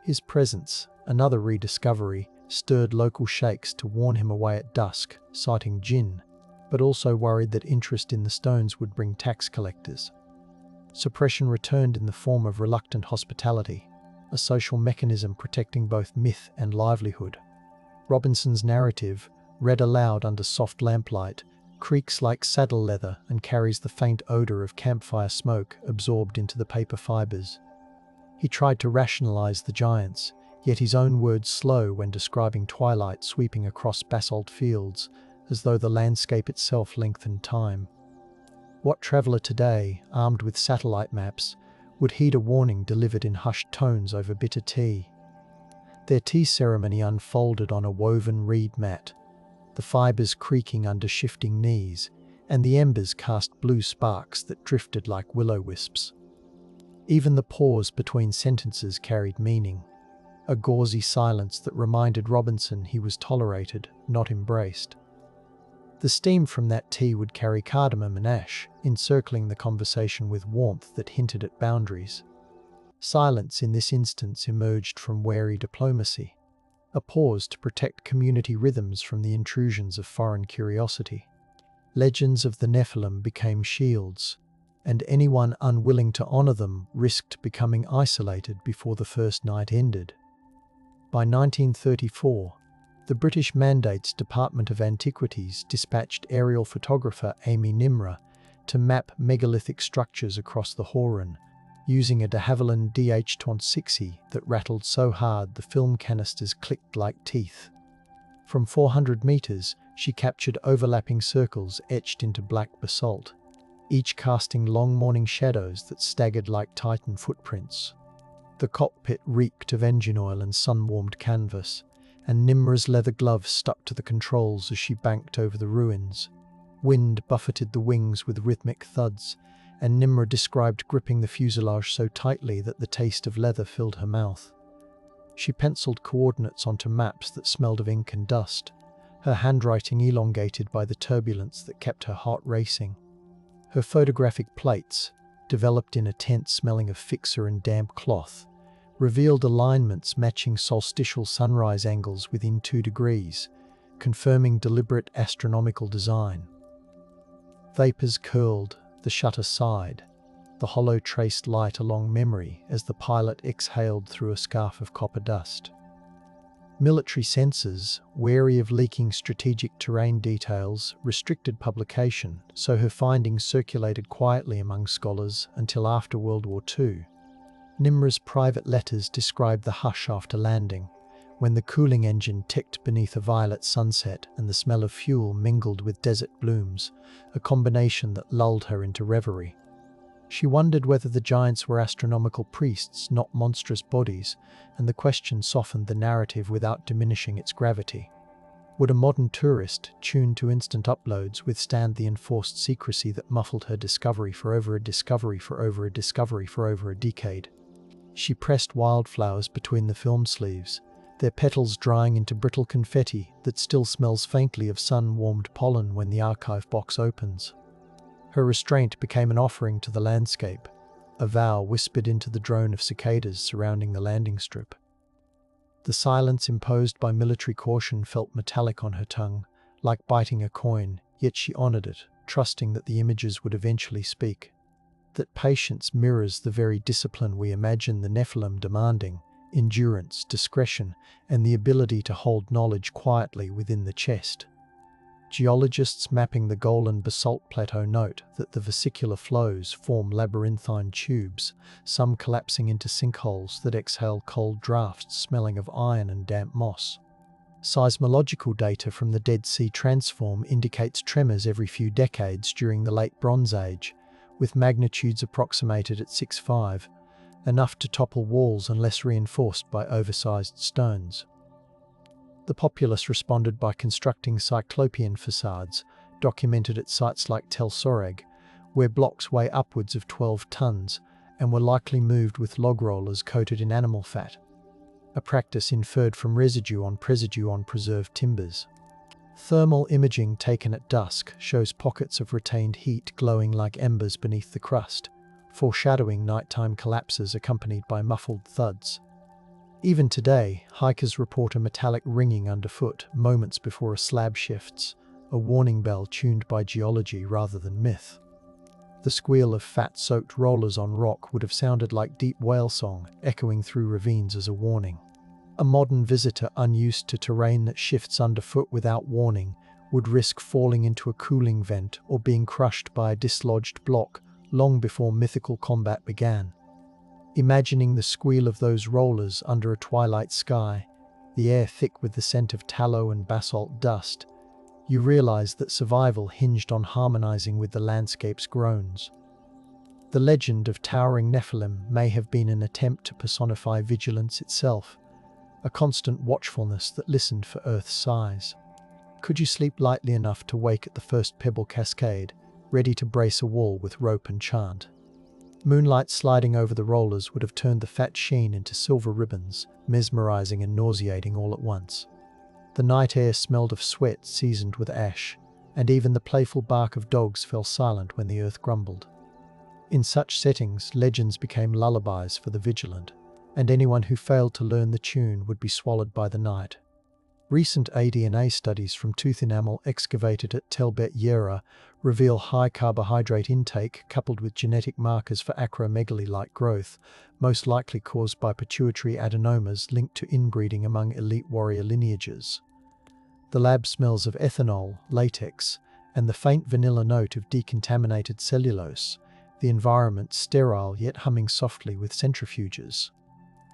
His presence, another rediscovery, stirred local sheikhs to warn him away at dusk, citing jinn, but also worried that interest in the stones would bring tax collectors. Suppression returned in the form of reluctant hospitality, a social mechanism protecting both myth and livelihood. Robinson's narrative, read aloud under soft lamplight, creaks like saddle leather and carries the faint odour of campfire smoke absorbed into the paper fibres. He tried to rationalise the giants, yet his own words slow when describing twilight sweeping across basalt fields, as though the landscape itself lengthened time. What traveller today, armed with satellite maps, would heed a warning delivered in hushed tones over bitter tea. Their tea ceremony unfolded on a woven reed mat, the fibres creaking under shifting knees, and the embers cast blue sparks that drifted like willow wisps. Even the pause between sentences carried meaning, a gauzy silence that reminded Robinson he was tolerated, not embraced. The steam from that tea would carry cardamom and ash, encircling the conversation with warmth that hinted at boundaries. Silence in this instance emerged from wary diplomacy, a pause to protect community rhythms from the intrusions of foreign curiosity. Legends of the Nephilim became shields, and anyone unwilling to honor them risked becoming isolated before the first night ended. By 1934, the British Mandate's Department of Antiquities dispatched aerial photographer Amy Nimrud to map megalithic structures across the Hauran, using a de Havilland DH-26 that rattled so hard the film canisters clicked like teeth. From 400 meters, she captured overlapping circles etched into black basalt, each casting long morning shadows that staggered like Titan footprints. The cockpit reeked of engine oil and sun-warmed canvas, and Nimrud's leather gloves stuck to the controls as she banked over the ruins. Wind buffeted the wings with rhythmic thuds, and Nimrud described gripping the fuselage so tightly that the taste of leather filled her mouth. She penciled coordinates onto maps that smelled of ink and dust, her handwriting elongated by the turbulence that kept her heart racing. Her photographic plates, developed in a tent smelling of fixer and damp cloth, revealed alignments matching solstitial sunrise angles within 2 degrees, confirming deliberate astronomical design. Vapors curled, the shutter sighed, the hollow traced light along memory as the pilot exhaled through a scarf of copper dust. Military censors, wary of leaking strategic terrain details, restricted publication, so her findings circulated quietly among scholars until after World War II. Nimrud's private letters described the hush after landing, when the cooling engine ticked beneath a violet sunset and the smell of fuel mingled with desert blooms, a combination that lulled her into reverie. She wondered whether the giants were astronomical priests, not monstrous bodies, and the question softened the narrative without diminishing its gravity. Would a modern tourist, tuned to instant uploads, withstand the enforced secrecy that muffled her discovery for over a decade? She pressed wildflowers between the film sleeves, their petals drying into brittle confetti that still smells faintly of sun-warmed pollen when the archive box opens. Her restraint became an offering to the landscape, a vow whispered into the drone of cicadas surrounding the landing strip. The silence imposed by military caution felt metallic on her tongue, like biting a coin, yet she honored it, trusting that the images would eventually speak. That patience mirrors the very discipline we imagine the Nephilim demanding: endurance, discretion, and the ability to hold knowledge quietly within the chest. Geologists mapping the Golan Basalt Plateau note that the vesicular flows form labyrinthine tubes, some collapsing into sinkholes that exhale cold drafts smelling of iron and damp moss. Seismological data from the Dead Sea Transform indicates tremors every few decades during the Late Bronze Age, with magnitudes approximated at 6.5, enough to topple walls unless reinforced by oversized stones. The populace responded by constructing cyclopean facades, documented at sites like Tel Soreg, where blocks weigh upwards of 12 tons and were likely moved with log rollers coated in animal fat, a practice inferred from residue on preserved timbers. Thermal imaging taken at dusk shows pockets of retained heat glowing like embers beneath the crust, foreshadowing nighttime collapses accompanied by muffled thuds. Even today, hikers report a metallic ringing underfoot moments before a slab shifts, a warning bell tuned by geology rather than myth. The squeal of fat-soaked rollers on rock would have sounded like deep whale song, echoing through ravines as a warning. A modern visitor unused to terrain that shifts underfoot without warning would risk falling into a cooling vent or being crushed by a dislodged block long before mythical combat began. Imagining the squeal of those rollers under a twilight sky, the air thick with the scent of tallow and basalt dust, you realize that survival hinged on harmonizing with the landscape's groans. The legend of towering Nephilim may have been an attempt to personify vigilance itself, a constant watchfulness that listened for Earth's sighs. Could you sleep lightly enough to wake at the first pebble cascade, ready to brace a wall with rope and chant? Moonlight sliding over the rollers would have turned the fat sheen into silver ribbons, mesmerizing and nauseating all at once. The night air smelled of sweat seasoned with ash, and even the playful bark of dogs fell silent when the earth grumbled. In such settings, legends became lullabies for the vigilant, and anyone who failed to learn the tune would be swallowed by the night. Recent ADNA studies from tooth enamel excavated at Tel Bet Yera reveal high carbohydrate intake coupled with genetic markers for acromegaly-like growth, most likely caused by pituitary adenomas linked to inbreeding among elite warrior lineages. The lab smells of ethanol, latex, and the faint vanilla note of decontaminated cellulose, the environment sterile yet humming softly with centrifuges.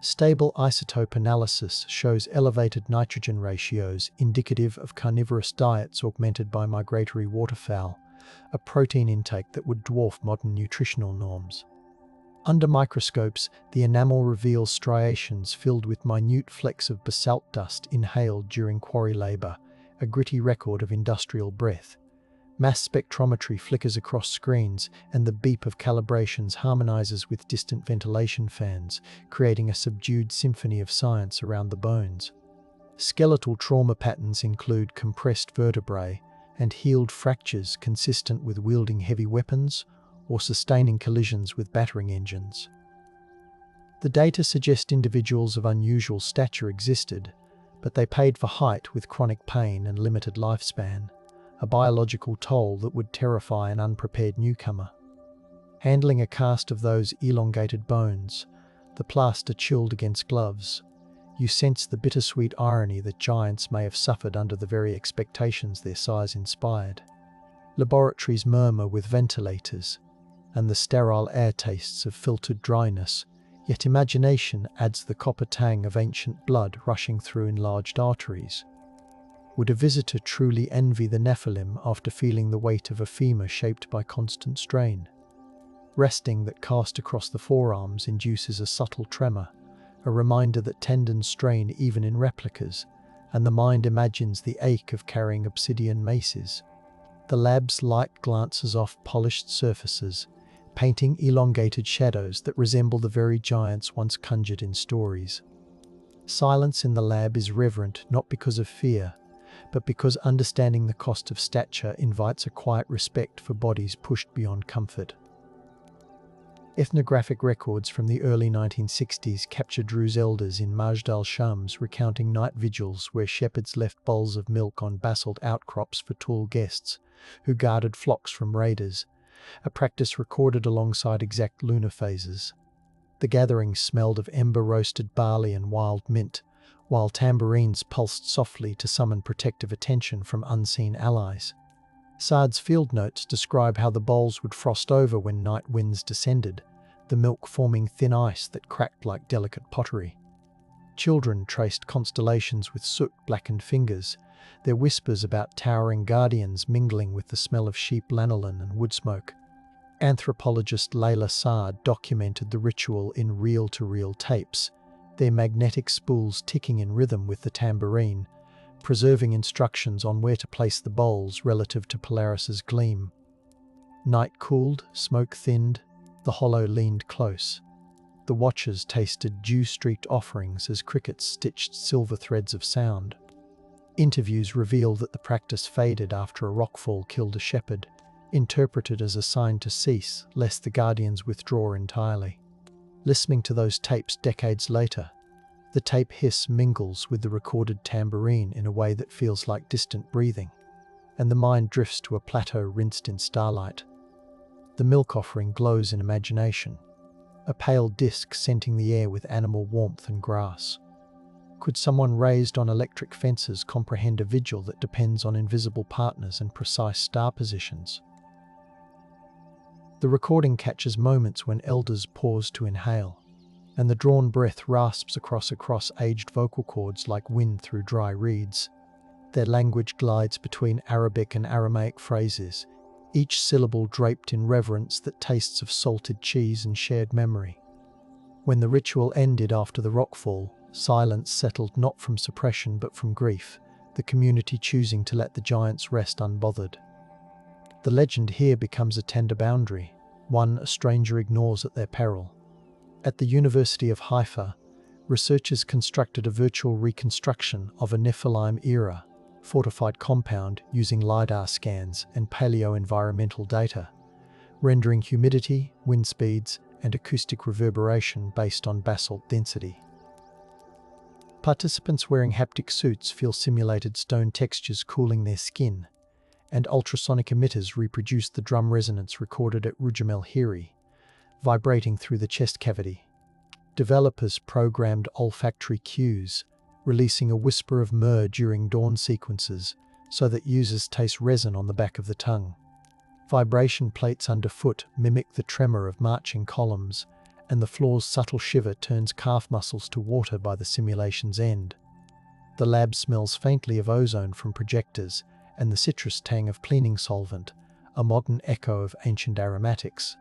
Stable isotope analysis shows elevated nitrogen ratios indicative of carnivorous diets augmented by migratory waterfowl, a protein intake that would dwarf modern nutritional norms. Under microscopes, the enamel reveals striations filled with minute flecks of basalt dust inhaled during quarry labor, a gritty record of industrial breath. Mass spectrometry flickers across screens, and the beep of calibrations harmonizes with distant ventilation fans, creating a subdued symphony of science around the bones. Skeletal trauma patterns include compressed vertebrae and healed fractures consistent with wielding heavy weapons or sustaining collisions with battering engines. The data suggest individuals of unusual stature existed, but they paid for height with chronic pain and limited lifespan, a biological toll that would terrify an unprepared newcomer. Handling a cast of those elongated bones, the plaster chilled against gloves, you sense the bittersweet irony that giants may have suffered under the very expectations their size inspired. Laboratories murmur with ventilators, and the sterile air tastes of filtered dryness, yet imagination adds the copper tang of ancient blood rushing through enlarged arteries. Would a visitor truly envy the Nephilim after feeling the weight of a femur shaped by constant strain? Resting that cast across the forearms induces a subtle tremor, a reminder that tendons strain even in replicas, and the mind imagines the ache of carrying obsidian maces. The lab's light glances off polished surfaces, painting elongated shadows that resemble the very giants once conjured in stories. Silence in the lab is reverent not because of fear, but because understanding the cost of stature invites a quiet respect for bodies pushed beyond comfort. Ethnographic records from the early 1960s capture Druze elders in Majd al-Shams recounting night vigils where shepherds left bowls of milk on basalt outcrops for tall guests, who guarded flocks from raiders, a practice recorded alongside exact lunar phases. The gatherings smelled of ember-roasted barley and wild mint, while tambourines pulsed softly to summon protective attention from unseen allies. Saad's field notes describe how the bowls would frost over when night winds descended, the milk forming thin ice that cracked like delicate pottery. Children traced constellations with soot-blackened fingers, their whispers about towering guardians mingling with the smell of sheep lanolin and wood smoke. Anthropologist Layla Saad documented the ritual in reel-to-reel tapes, their magnetic spools ticking in rhythm with the tambourine, preserving instructions on where to place the bowls relative to Polaris's gleam. Night cooled, smoke thinned, the hollow leaned close. The watchers tasted dew-streaked offerings as crickets stitched silver threads of sound. Interviews reveal that the practice faded after a rockfall killed a shepherd, interpreted as a sign to cease, lest the guardians withdraw entirely. Listening to those tapes decades later, the tape hiss mingles with the recorded tambourine in a way that feels like distant breathing, and the mind drifts to a plateau rinsed in starlight. The milk offering glows in imagination, a pale disc scenting the air with animal warmth and grass. Could someone raised on electric fences comprehend a vigil that depends on invisible partners and precise star positions? The recording catches moments when elders pause to inhale, and the drawn breath rasps across aged vocal cords like wind through dry reeds. Their language glides between Arabic and Aramaic phrases, each syllable draped in reverence that tastes of salted cheese and shared memory. When the ritual ended after the rockfall, silence settled not from suppression but from grief, the community choosing to let the giants rest unbothered. The legend here becomes a tender boundary, one a stranger ignores at their peril. At the University of Haifa, researchers constructed a virtual reconstruction of a Nephilim-era fortified compound using LiDAR scans and paleo-environmental data, rendering humidity, wind speeds, and acoustic reverberation based on basalt density. Participants wearing haptic suits feel simulated stone textures cooling their skin, and ultrasonic emitters reproduce the drum resonance recorded at Rujam el-Hiri, vibrating through the chest cavity. Developers programmed olfactory cues, releasing a whisper of myrrh during dawn sequences so that users taste resin on the back of the tongue. Vibration plates underfoot mimic the tremor of marching columns, and the floor's subtle shiver turns calf muscles to water by the simulation's end. The lab smells faintly of ozone from projectors and the citrus tang of cleaning solvent, a modern echo of ancient aromatics.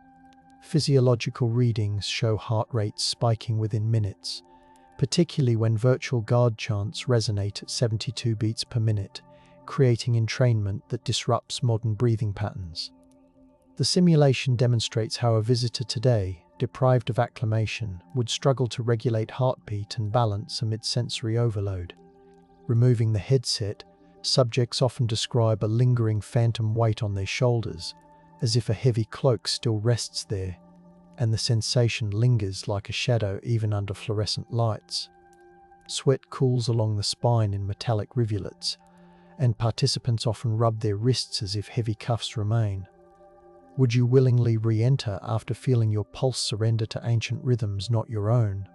Physiological readings show heart rates spiking within minutes, particularly when virtual guard chants resonate at 72 beats per minute, creating entrainment that disrupts modern breathing patterns. The simulation demonstrates how a visitor today, deprived of acclimation, would struggle to regulate heartbeat and balance amid sensory overload. Removing the headset, subjects often describe a lingering phantom weight on their shoulders, as if a heavy cloak still rests there, and the sensation lingers like a shadow even under fluorescent lights. Sweat cools along the spine in metallic rivulets, and participants often rub their wrists as if heavy cuffs remain. Would you willingly re-enter after feeling your pulse surrender to ancient rhythms not your own?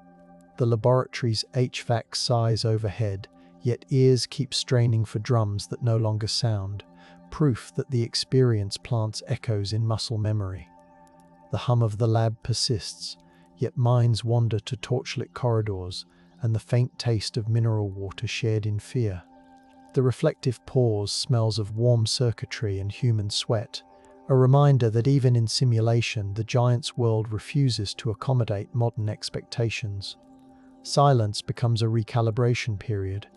The laboratory's HVAC sighs overhead, yet ears keep straining for drums that no longer sound, proof that the experience plants echoes in muscle memory. The hum of the lab persists, yet minds wander to torchlit corridors and the faint taste of mineral water shared in fear. The reflective pause smells of warm circuitry and human sweat, a reminder that even in simulation the giant's world refuses to accommodate modern expectations. Silence becomes a recalibration period,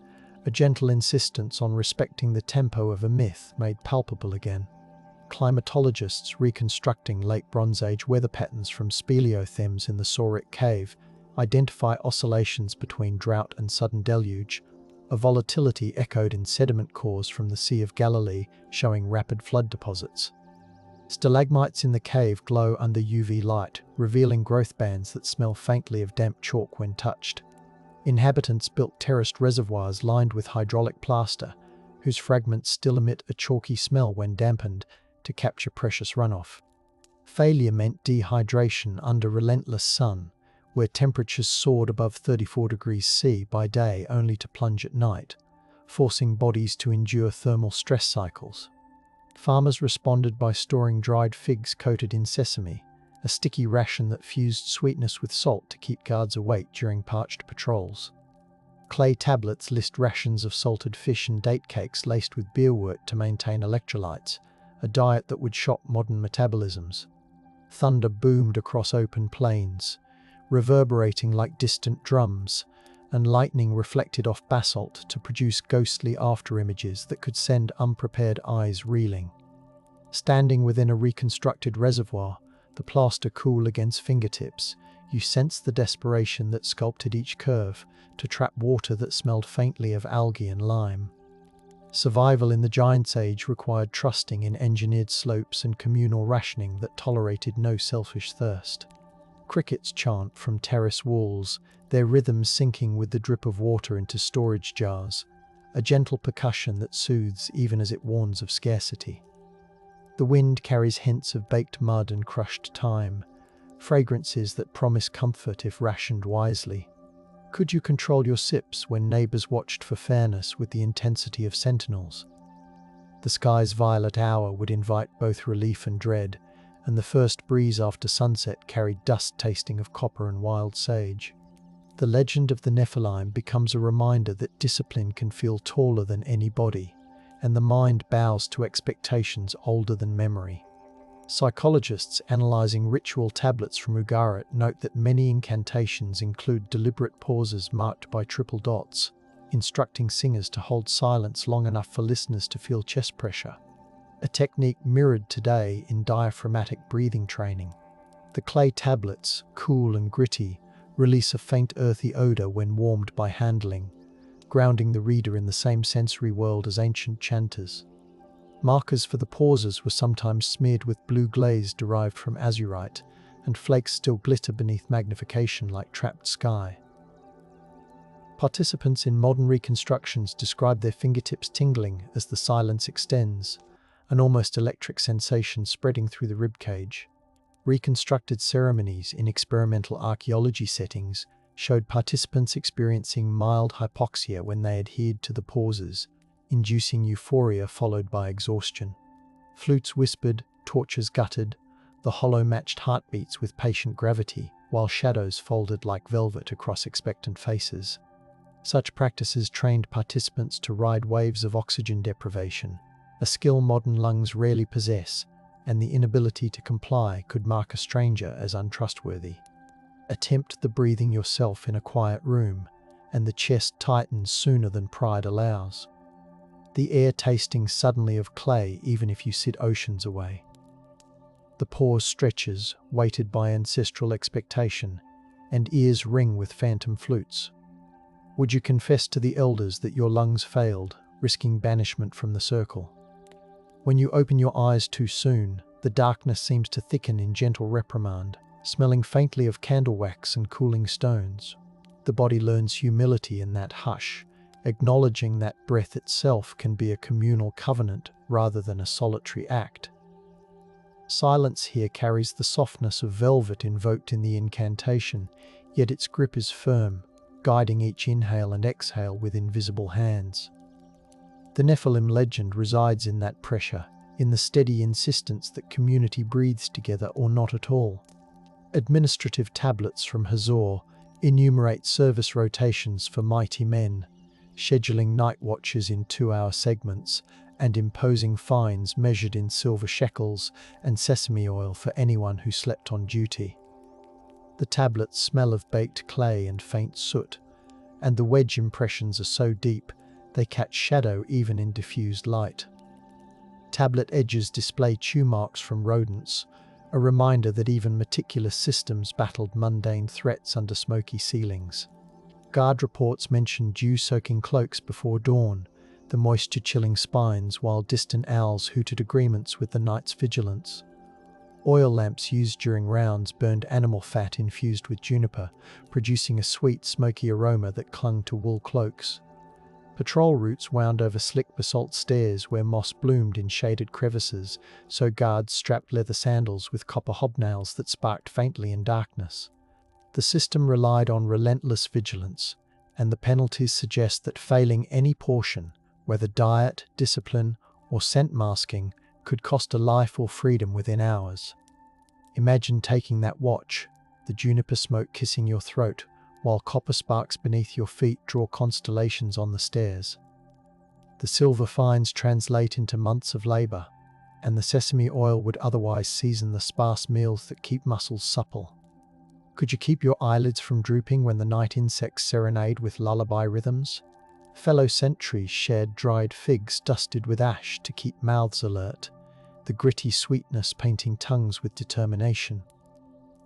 a gentle insistence on respecting the tempo of a myth made palpable again. Climatologists reconstructing late Bronze Age weather patterns from speleothems in the Saurik cave identify oscillations between drought and sudden deluge, a volatility echoed in sediment cores from the Sea of Galilee showing rapid flood deposits. Stalagmites in the cave glow under UV light, revealing growth bands that smell faintly of damp chalk when touched. Inhabitants built terraced reservoirs lined with hydraulic plaster, whose fragments still emit a chalky smell when dampened to capture precious runoff. Failure meant dehydration under relentless sun, where temperatures soared above 34 degrees C by day only to plunge at night, forcing bodies to endure thermal stress cycles. Farmers responded by storing dried figs coated in sesame, a sticky ration that fused sweetness with salt to keep guards awake during parched patrols. Clay tablets list rations of salted fish and date cakes laced with beerwort to maintain electrolytes, a diet that would shock modern metabolisms. Thunder boomed across open plains, reverberating like distant drums, and lightning reflected off basalt to produce ghostly afterimages that could send unprepared eyes reeling. Standing within a reconstructed reservoir, the plaster cool against fingertips, you sense the desperation that sculpted each curve to trap water that smelled faintly of algae and lime. Survival in the Giant's Age required trusting in engineered slopes and communal rationing that tolerated no selfish thirst. Crickets chant from terrace walls, their rhythms syncing with the drip of water into storage jars, a gentle percussion that soothes even as it warns of scarcity. The wind carries hints of baked mud and crushed thyme, fragrances that promise comfort if rationed wisely. Could you control your sips when neighbors watched for fairness with the intensity of sentinels? The sky's violet hour would invite both relief and dread, and the first breeze after sunset carried dust tasting of copper and wild sage. The legend of the Nephilim becomes a reminder that discipline can feel taller than any body, and the mind bows to expectations older than memory. Psychologists analysing ritual tablets from Ugarit note that many incantations include deliberate pauses marked by triple dots, instructing singers to hold silence long enough for listeners to feel chest pressure, a technique mirrored today in diaphragmatic breathing training. The clay tablets, cool and gritty, release a faint earthy odour when warmed by handling, grounding the reader in the same sensory world as ancient chanters. Markers for the pauses were sometimes smeared with blue glaze derived from azurite, and flakes still glitter beneath magnification like trapped sky. Participants in modern reconstructions describe their fingertips tingling as the silence extends, an almost electric sensation spreading through the ribcage. Reconstructed ceremonies in experimental archaeology settings showed participants experiencing mild hypoxia when they adhered to the pauses, inducing euphoria followed by exhaustion. Flutes whispered, torches guttered, the hollow matched heartbeats with patient gravity, while shadows folded like velvet across expectant faces. Such practices trained participants to ride waves of oxygen deprivation, a skill modern lungs rarely possess, and the inability to comply could mark a stranger as untrustworthy. Attempt the breathing yourself in a quiet room, and the chest tightens sooner than pride allows. The air tasting suddenly of clay even if you sit oceans away. The pause stretches, weighted by ancestral expectation, and ears ring with phantom flutes. Would you confess to the elders that your lungs failed, risking banishment from the circle? When you open your eyes too soon, the darkness seems to thicken in gentle reprimand, smelling faintly of candle wax and cooling stones. The body learns humility in that hush, acknowledging that breath itself can be a communal covenant rather than a solitary act. Silence here carries the softness of velvet invoked in the incantation, yet its grip is firm, guiding each inhale and exhale with invisible hands. The Nephilim legend resides in that pressure, in the steady insistence that community breathes together or not at all. Administrative tablets from Hazor enumerate service rotations for mighty men, scheduling night watches in 2-hour segments, and imposing fines measured in silver shekels and sesame oil for anyone who slept on duty. The tablets smell of baked clay and faint soot, and the wedge impressions are so deep they catch shadow even in diffused light. Tablet edges display chew marks from rodents, a reminder that even meticulous systems battled mundane threats under smoky ceilings. Guard reports mention dew-soaking cloaks before dawn, the moisture-chilling spines, while distant owls hooted agreements with the night's vigilance. Oil lamps used during rounds burned animal fat infused with juniper, producing a sweet, smoky aroma that clung to wool cloaks. Patrol routes wound over slick basalt stairs where moss bloomed in shaded crevices, so guards strapped leather sandals with copper hobnails that sparked faintly in darkness. The system relied on relentless vigilance, and the penalties suggest that failing any portion, whether diet, discipline, or scent masking, could cost a life or freedom within hours. Imagine taking that watch, the juniper smoke kissing your throat, while copper sparks beneath your feet draw constellations on the stairs. The silver fines translate into months of labour, and the sesame oil would otherwise season the sparse meals that keep muscles supple. Could you keep your eyelids from drooping when the night insects serenade with lullaby rhythms? Fellow sentries shared dried figs dusted with ash to keep mouths alert, the gritty sweetness painting tongues with determination.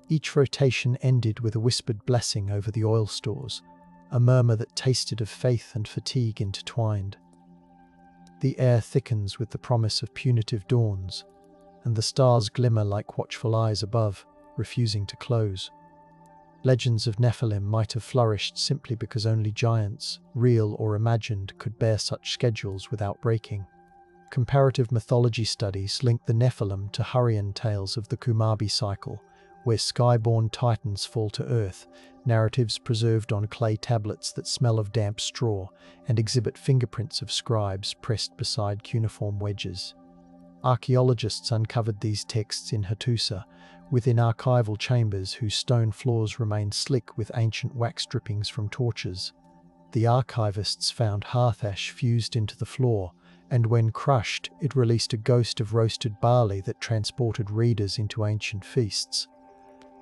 Each rotation ended with a whispered blessing over the oil stores, a murmur that tasted of faith and fatigue intertwined. The air thickens with the promise of punitive dawns, and the stars glimmer like watchful eyes above, refusing to close. Legends of Nephilim might have flourished simply because only giants, real or imagined, could bear such schedules without breaking. Comparative mythology studies link the Nephilim to Hurrian tales of the Kumabi cycle, where sky-born titans fall to earth, narratives preserved on clay tablets that smell of damp straw and exhibit fingerprints of scribes pressed beside cuneiform wedges. Archaeologists uncovered these texts in Hattusa, within archival chambers whose stone floors remained slick with ancient wax drippings from torches. The archivists found hearth ash fused into the floor, and when crushed, it released a ghost of roasted barley that transported readers into ancient feasts.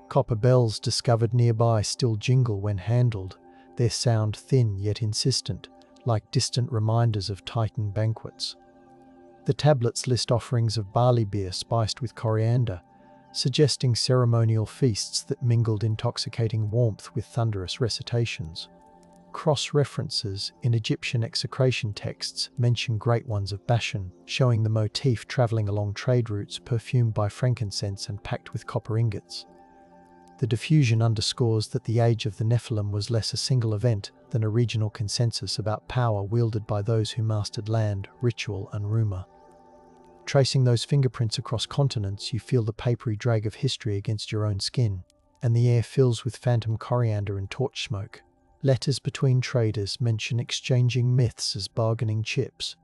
Copper bells discovered nearby still jingle when handled, their sound thin yet insistent, like distant reminders of Titan banquets. The tablets list offerings of barley beer spiced with coriander, suggesting ceremonial feasts that mingled intoxicating warmth with thunderous recitations. Cross-references in Egyptian execration texts mention great ones of Bashan, showing the motif travelling along trade routes perfumed by frankincense and packed with copper ingots. The diffusion underscores that the age of the Nephilim was less a single event than a regional consensus about power wielded by those who mastered land, ritual and rumour. Tracing those fingerprints across continents, you feel the papery drag of history against your own skin, and the air fills with phantom coriander and torch smoke. Letters between traders mention exchanging myths as bargaining chips,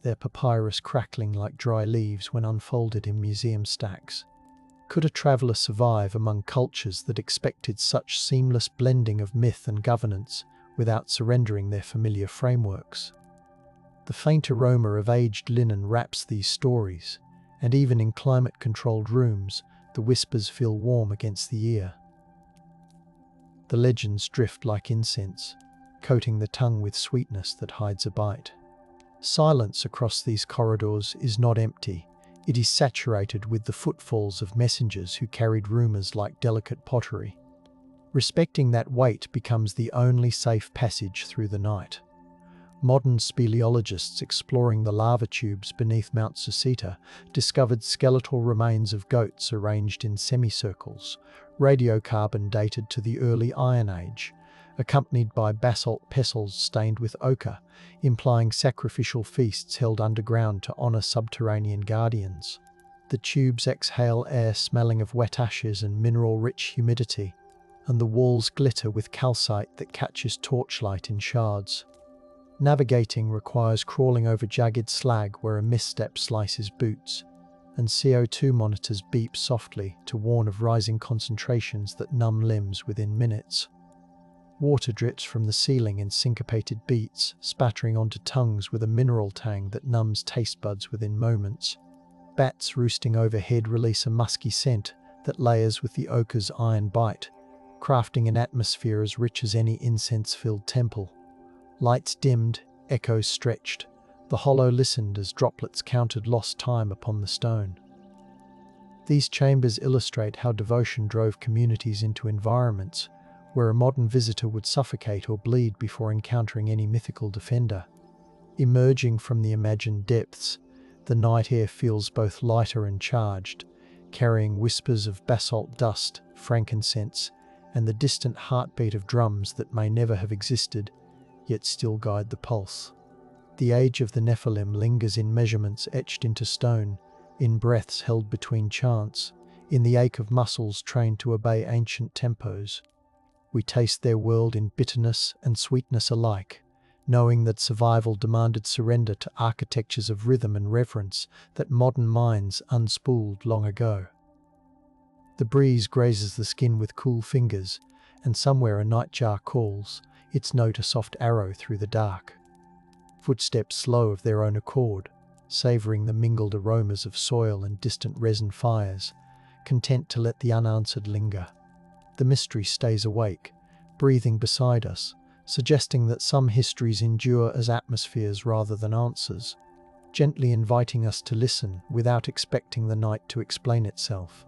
their papyrus crackling like dry leaves when unfolded in museum stacks. Could a traveller survive among cultures that expected such seamless blending of myth and governance without surrendering their familiar frameworks? The faint aroma of aged linen wraps these stories, and even in climate-controlled rooms, the whispers feel warm against the ear. The legends drift like incense, coating the tongue with sweetness that hides a bite. Silence across these corridors is not empty. It is saturated with the footfalls of messengers who carried rumours like delicate pottery. Respecting that weight becomes the only safe passage through the night. Modern speleologists exploring the lava tubes beneath Mount Susita discovered skeletal remains of goats arranged in semicircles, radiocarbon dated to the early Iron Age, accompanied by basalt pestles stained with ochre, implying sacrificial feasts held underground to honour subterranean guardians. The tubes exhale air smelling of wet ashes and mineral-rich humidity, and the walls glitter with calcite that catches torchlight in shards. Navigating requires crawling over jagged slag where a misstep slices boots, and CO2 monitors beep softly to warn of rising concentrations that numb limbs within minutes. Water drips from the ceiling in syncopated beats, spattering onto tongues with a mineral tang that numbs taste buds within moments. Bats roosting overhead release a musky scent that layers with the ochre's iron bite, crafting an atmosphere as rich as any incense-filled temple. Lights dimmed, echoes stretched. The hollow listened as droplets counted lost time upon the stone. These chambers illustrate how devotion drove communities into environments where a modern visitor would suffocate or bleed before encountering any mythical defender. Emerging from the imagined depths, the night air feels both lighter and charged, carrying whispers of basalt dust, frankincense, and the distant heartbeat of drums that may never have existed, yet still guide the pulse. The age of the Nephilim lingers in measurements etched into stone, in breaths held between chants, in the ache of muscles trained to obey ancient tempos. We taste their world in bitterness and sweetness alike, knowing that survival demanded surrender to architectures of rhythm and reverence that modern minds unspooled long ago. The breeze grazes the skin with cool fingers, and somewhere a nightjar calls, its note a soft arrow through the dark. Footsteps slow of their own accord, savouring the mingled aromas of soil and distant resin fires, content to let the unanswered linger. The mystery stays awake, breathing beside us, suggesting that some histories endure as atmospheres rather than answers, gently inviting us to listen without expecting the night to explain itself.